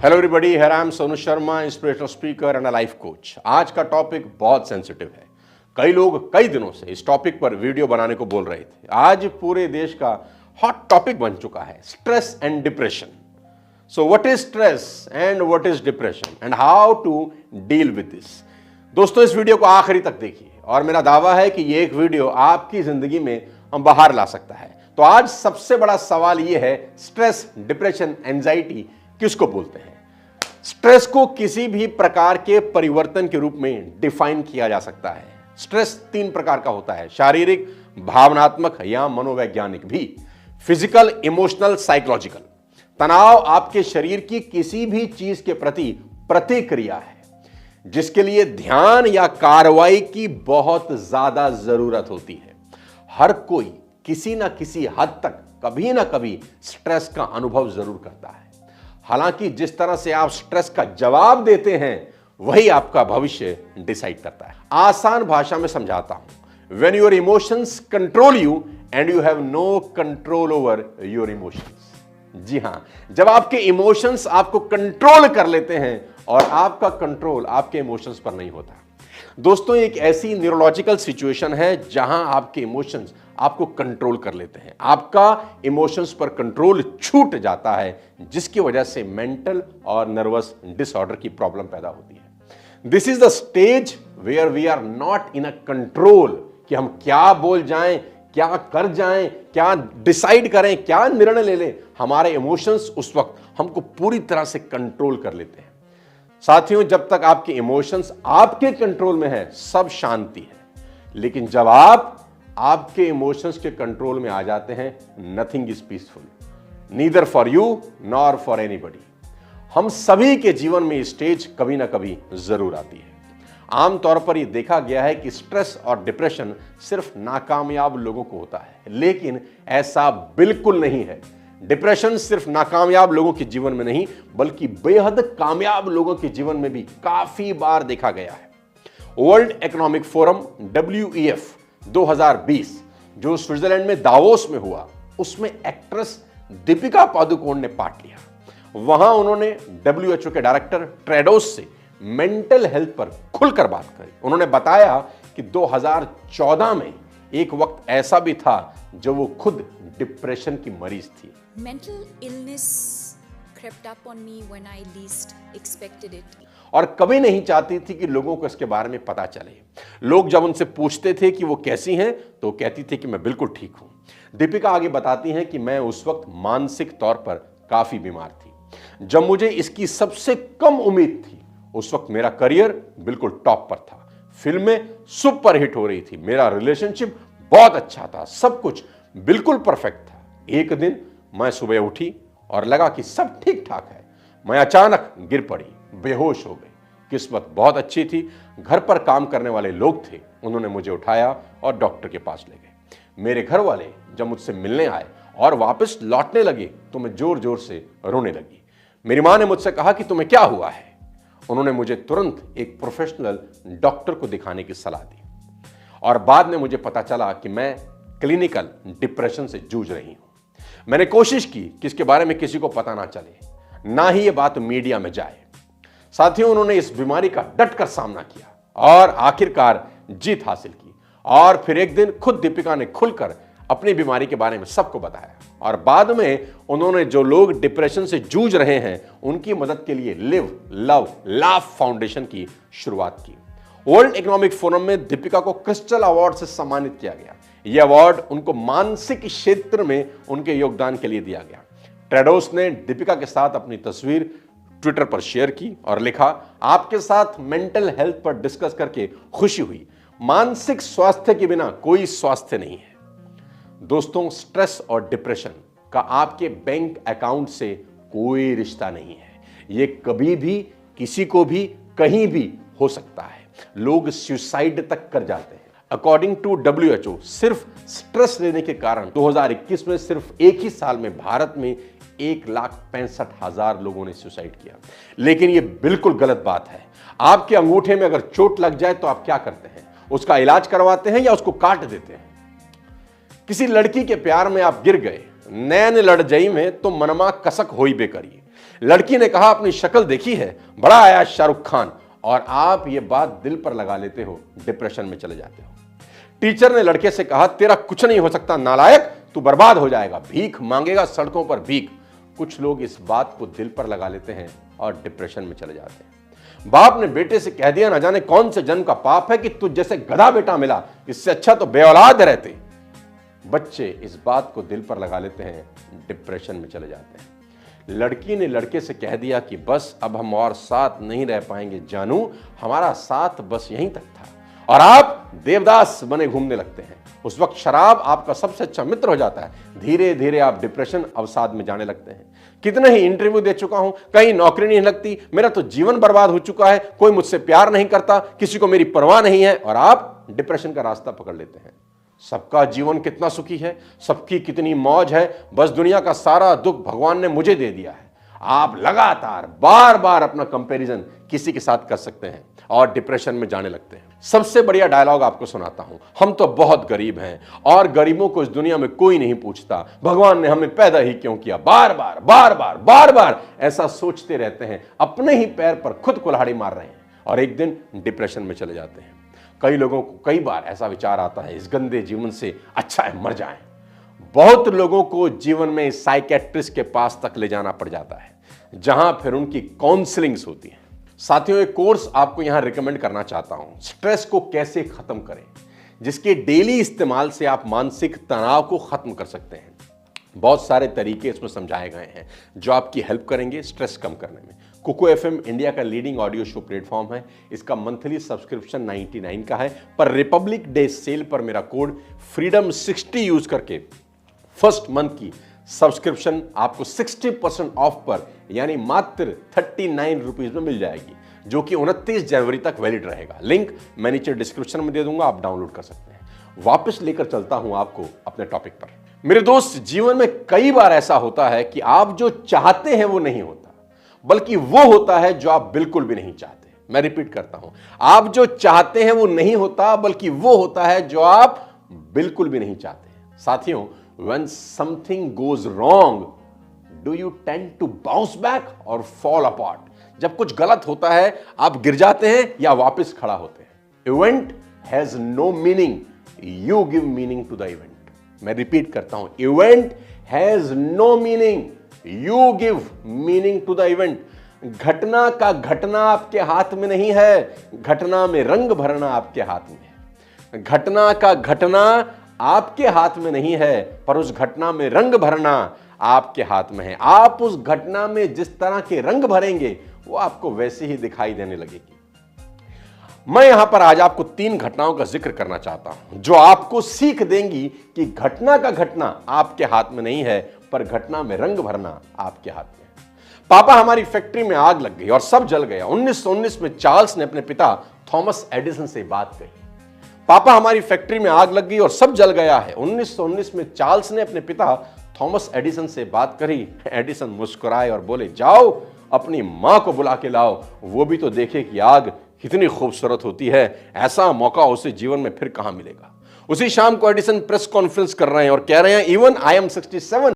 Hello everybody, here I am Sonu Sharma, inspirational speaker and a life coach. आज का topic बहुत sensitive है। कई लोग कई दिनों से इस टॉपिक पर वीडियो बनाने को बोल रहे थे। आज पूरे देश का हॉट टॉपिक बन चुका है stress and depression. So what is stress and what is depression and how to deal with this. दोस्तों, इस वीडियो को आखिरी तक देखिए और मेरा दावा है कि ये एक वीडियो आपकी जिंदगी में बाहर ला सकता है। तो आज सबसे बड़ा सवाल यह है, स्ट्रेस, डिप्रेशन, एंजाइटी किसको बोलते हैं? स्ट्रेस को किसी भी प्रकार के परिवर्तन के रूप में डिफाइन किया जा सकता है। स्ट्रेस तीन प्रकार का होता है, शारीरिक, भावनात्मक या मनोवैज्ञानिक भी। Physical, emotional, psychological. तनाव आपके शरीर की किसी भी चीज के प्रति प्रतिक्रिया है जिसके लिए ध्यान या कार्रवाई की बहुत ज्यादा जरूरत होती है। हर कोई किसी ना किसी हद तक कभी ना कभी स्ट्रेस का अनुभव जरूर करता है। हालांकि जिस तरह से आप स्ट्रेस का जवाब देते हैं वही आपका भविष्य डिसाइड करता है। आसान भाषा में समझाता हूं, when your emotions control you and you have no control over your emotions. जी हां, जब आपके इमोशंस आपको कंट्रोल कर लेते हैं और आपका कंट्रोल आपके इमोशंस पर नहीं होता। दोस्तों, एक ऐसी न्यूरोलॉजिकल सिचुएशन है जहां आपके इमोशंस आपको कंट्रोल कर लेते हैं। आपका इमोशंस पर कंट्रोल छूट जाता है जिसकी वजह से मेंटल और नर्वस डिसऑर्डर की प्रॉब्लम पैदा होती है। This is the stage where we are not in a control, कि हम क्या बोल जाएं, क्या कर जाएं, क्या डिसाइड करें, क्या निर्णय ले लें। हमारे इमोशंस उस वक्त हमको पूरी तरह से कंट्रोल कर लेते हैं। साथियों, जब तक आपके इमोशंस आपके कंट्रोल में है सब शांति है, लेकिन जब आप आपके इमोशंस के कंट्रोल में आ जाते हैं, nothing is peaceful, neither for you nor for anybody. हम सभी के जीवन में स्टेज कभी ना कभी जरूर आती है। आमतौर पर यह देखा गया है कि स्ट्रेस और डिप्रेशन सिर्फ नाकामयाब लोगों को होता है, लेकिन ऐसा बिल्कुल नहीं है। डिप्रेशन सिर्फ नाकामयाब लोगों के जीवन में नहीं बल्कि बेहद कामयाब लोगों के जीवन में भी काफी बार देखा गया है। वर्ल्ड इकोनॉमिक फोरम WEF 2020 जो स्विट्जरलैंड में दावोस में हुआ, उसमें एक्ट्रेस दीपिका पादुकोण ने पार्ट लिया। वहां उन्होंने WHO के डायरेक्टर टेड्रोस से मेंटल हेल्थ पर खुलकर बात करी। उन्होंने बताया कि 2014 में एक वक्त ऐसा भी था जब वो खुद डिप्रेशन की मरीज थी। Mental illness crept up on me when I least expected it. और कभी नहीं चाहती थी कि लोगों को इसके बारे में पता चले। लोग जब उनसे पूछते थे कि वो कैसी हैं तो कहती थी कि मैं बिल्कुल ठीक हूं। दीपिका आगे बताती हैं कि मैं उस वक्त मानसिक तौर पर काफी बीमार थी। जब मुझे इसकी सबसे कम उम्मीद थी, उस वक्त मेरा करियर बिल्कुल टॉप पर था, फिल्में सुपर हिट हो रही थी, मेरा रिलेशनशिप बहुत अच्छा था, सब कुछ बिल्कुल परफेक्ट था। एक दिन मैं सुबह उठी और लगा कि सब ठीक ठाक है। मैं अचानक गिर पड़ी, बेहोश हो गई। किस्मत बहुत अच्छी थी, घर पर काम करने वाले लोग थे, उन्होंने मुझे उठाया और डॉक्टर के पास ले गए। मेरे घर वाले जब मुझसे मिलने आए और वापस लौटने लगे तो मैं जोर जोर से रोने लगी। मेरी मां ने मुझसे कहा कि तुम्हें क्या हुआ है। उन्होंने मुझे तुरंत एक प्रोफेशनल डॉक्टर को दिखाने की सलाह दी और बाद में मुझे पता चला कि मैं क्लिनिकल डिप्रेशन से जूझ रही हूं। मैंने कोशिश की कि इसके बारे में किसी को पता ना चले, ना ही ये बात मीडिया में जाए। साथियों, उन्होंने इस बीमारी का डटकर सामना किया और आखिरकार जीत हासिल की। और फिर एक दिन खुद दीपिका ने खुलकर अपनी बीमारी के बारे में सबको बताया और बाद में उन्होंने जो लोग डिप्रेशन से जूझ रहे हैं उनकी मदद के लिए लिव लव लाफ फाउंडेशन की शुरुआत की। वर्ल्ड इकोनॉमिक फोरम में दीपिका को क्रिस्टल अवार्ड से सम्मानित किया गया। यह अवार्ड उनको मानसिक क्षेत्र में उनके योगदान के लिए दिया गया। टेड्रोस ने दीपिका के साथ अपनी तस्वीर ट्विटर पर शेयर की और लिखा, आपके साथ मेंटल हेल्थ पर डिस्कस करके खुशी हुई। मानसिक स्वास्थ्य के बिना कोई स्वास्थ्य नहीं है। दोस्तों, स्ट्रेस और डिप्रेशन का आपके बैंक अकाउंट से कोई रिश्ता नहीं है। यह कभी भी किसी को भी कहीं भी हो सकता है। लोग सुसाइड तक कर जाते हैं। अकॉर्डिंग टू WHO, सिर्फ स्ट्रेस लेने के कारण 2021 में सिर्फ एक ही साल में भारत में 1,65,000 लोगों ने सुसाइड किया। लेकिन यह बिल्कुल गलत बात है। आपके अंगूठे में अगर चोट लग जाए तो आप क्या करते हैं? उसका इलाज करवाते हैं या उसको काट देते हैं? किसी लड़की के प्यार में आप गिर गए, नैन लड़ जाई में तो मनमा कसक होई बेकरी। लड़की ने कहा अपनी शक्ल देखी है, बड़ा आया शाहरुख खान, और आप ये बात दिल पर लगा लेते हो, डिप्रेशन में चले जाते हो। टीचर ने लड़के से कहा तेरा कुछ नहीं हो सकता नालायक, तू बर्बाद हो जाएगा, भीख मांगेगा सड़कों पर भीख। कुछ लोग इस बात को दिल पर लगा लेते हैं और डिप्रेशन में चले जाते हैं। बाप ने बेटे से कह दिया, ना जाने कौन से जन्म का पाप है कि तुझ जैसे गधा बेटा मिला, इससे अच्छा तो बेऔलाद रहते। बच्चे इस बात को दिल पर लगा लेते हैं, डिप्रेशन में चले जाते हैं। लड़की ने लड़के से कह दिया कि बस अब हम और साथ नहीं रह पाएंगे जानू, हमारा साथ बस यहीं तक था, और आप देवदास बने घूमने लगते हैं। उस वक्त शराब आपका सबसे अच्छा मित्र हो जाता है। धीरे धीरे आप डिप्रेशन अवसाद में जाने लगते हैं। कितने ही इंटरव्यू दे चुका हूं, कहीं नौकरी नहीं लगती, मेरा तो जीवन बर्बाद हो चुका है, कोई मुझसे प्यार नहीं करता, किसी को मेरी परवाह नहीं है, और आप डिप्रेशन का रास्ता पकड़ लेते हैं। सबका जीवन कितना सुखी है, सबकी कितनी मौज है, बस दुनिया का सारा दुख भगवान ने मुझे दे दिया है। आप लगातार बार बार अपना कंपैरिजन किसी के साथ कर सकते हैं और डिप्रेशन में जाने लगते हैं। सबसे बढ़िया डायलॉग आपको सुनाता हूं, हम तो बहुत गरीब हैं और गरीबों को इस दुनिया में कोई नहीं पूछता, भगवान ने हमें पैदा ही क्यों किया। बार बार बार बार बार बार ऐसा सोचते रहते हैं, अपने ही पैर पर खुद कुल्हाड़ी मार रहे हैं और एक दिन डिप्रेशन में चले जाते हैं। कई लोगों को कई बार ऐसा विचार आता है, इस गंदे जीवन से अच्छा है मर जाएं। बहुत लोगों को जीवन में साइकेट्रिस्ट के पास तक ले जाना पड़ जाता है, जहां फिर उनकी काउंसलिंग्स होती है। साथियों, एक कोर्स आपको यहां रिकमेंड करना चाहता हूं, स्ट्रेस को कैसे खत्म करें, जिसके डेली इस्तेमाल से आप मानसिक तनाव को खत्म कर सकते हैं। बहुत सारे तरीके इसमें समझाए गए हैं जो आपकी हेल्प करेंगे स्ट्रेस कम करने में। कुको एफएम इंडिया का लीडिंग ऑडियो शो प्लेटफॉर्म है। इसका मंथली सब्सक्रिप्शन 99 का है, पर रिपब्लिक डे सेल पर मेरा कोड फ्रीडम 60 यूज करके फर्स्ट मंथ की सब्सक्रिप्शन आपको 60% ऑफ पर, यानी मात्र 39 रुपीज में मिल जाएगी, जो कि 29 जनवरी तक वैलिड रहेगा। लिंक मैं नीचे डिस्क्रिप्शन में दे दूंगा, आप डाउनलोड कर सकते हैं। वापस लेकर चलता हूं आपको अपने टॉपिक पर। मेरे दोस्त, जीवन में कई बार ऐसा होता है कि आप जो चाहते हैं वो नहीं होता, बल्कि वो होता है जो आप बिल्कुल भी नहीं चाहते। मैं रिपीट करता हूं, आप जो चाहते हैं वो नहीं होता, बल्कि वो होता है जो आप बिल्कुल भी नहीं चाहते। साथियों, when something goes wrong, do you tend to bounce back or fall apart? जब कुछ गलत होता है, आप गिर जाते हैं या वापस खड़ा होते हैं। Event has no meaning, you give meaning to the event. मैं रिपीट करता हूं, event has no meaning, you give meaning to the event. घटना का घटना आपके हाथ में नहीं है, घटना में रंग भरना आपके हाथ में है। घटना का घटना आपके हाथ में नहीं है, पर उस घटना में रंग भरना आपके हाथ में है। आप उस घटना में जिस तरह के रंग भरेंगे वो आपको वैसे ही दिखाई देने लगेगी। मैं यहां पर आज आपको 3 घटनाओं का जिक्र करना चाहता हूं जो आपको सीख देंगी कि घटना का घटना आपके हाथ में नहीं है, पर घटना में रंग भरना आपके हाथ में है। पापा, हमारी फैक्ट्री में आग लग गई और सब जल गया। 1919 में चार्ल्स ने अपने पिता थॉमस एडिसन से बात कही। पापा, हमारी फैक्ट्री में आग लग गई और सब जल गया है। 1919 में चार्ल्स ने अपने पिता थॉमस एडिसन से बात करी। एडिसन मुस्कुराए और बोले, जाओ अपनी मां को बुला के लाओ, वो भी तो देखे कि आग कितनी खूबसूरत होती है। ऐसा मौका उसे जीवन में फिर कहां मिलेगा। उसी शाम को एडिसन प्रेस कॉन्फ्रेंस कर रहे हैं और कह रहे हैं, इवन आई एम 67